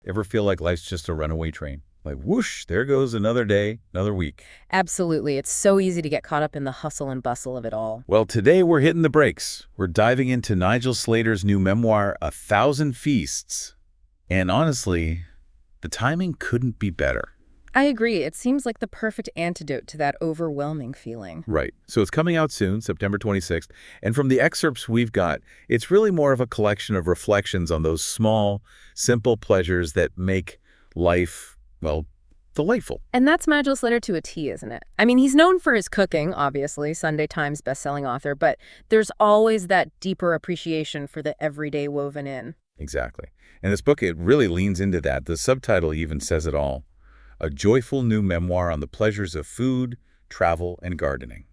Ever feel like life's just a runaway train? Like whoosh, there goes another day, another week. Absolutely. It's so easy to get caught up in the hustle and bustle of it all. Well, today we're hitting the brakes. We're diving into Nigel Slater's new memoir, 1,000 Feasts. And honestly, the timing couldn't be better. I agree. It seems like the perfect antidote to that overwhelming feeling. Right. So it's coming out soon, September 26th. And from the excerpts we've got, it's really more of a collection of reflections on those small, simple pleasures that make life, well, delightful. And that's Nigel Slater to a T, isn't it? I mean, he's known for his cooking, obviously, Sunday Times bestselling author, but there's always that deeper appreciation for the everyday woven in. Exactly. And this book, it really leans into that. The subtitle even says it all. A joyful new memoir on the pleasures of food, travel, and gardening.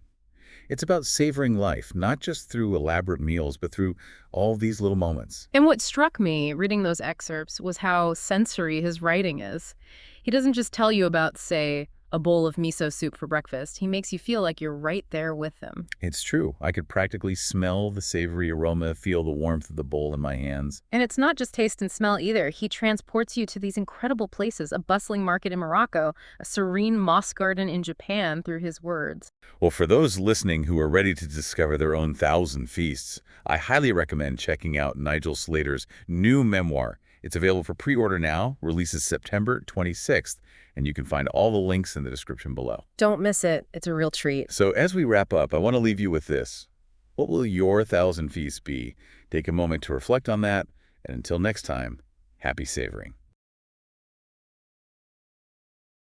It's about savoring life, not just through elaborate meals, but through all these little moments. And what struck me reading those excerpts was how sensory his writing is. He doesn't just tell you about, say, a bowl of miso soup for breakfast. He makes you feel like you're right there with him. It's true. I could practically smell the savory aroma, feel the warmth of the bowl in my hands. And it's not just taste and smell either. He transports you to these incredible places, a bustling market in Morocco, a serene moss garden in Japan through his words. Well, for those listening who are ready to discover their own 1,000 feasts, I highly recommend checking out Nigel Slater's new memoir. It's available for pre-order now, releases September 26th, and you can find all the links in the description below. Don't miss it. It's a real treat. So as we wrap up, I want to leave you with this. What will your 1,000 feasts be? Take a moment to reflect on that, and until next time, happy savoring.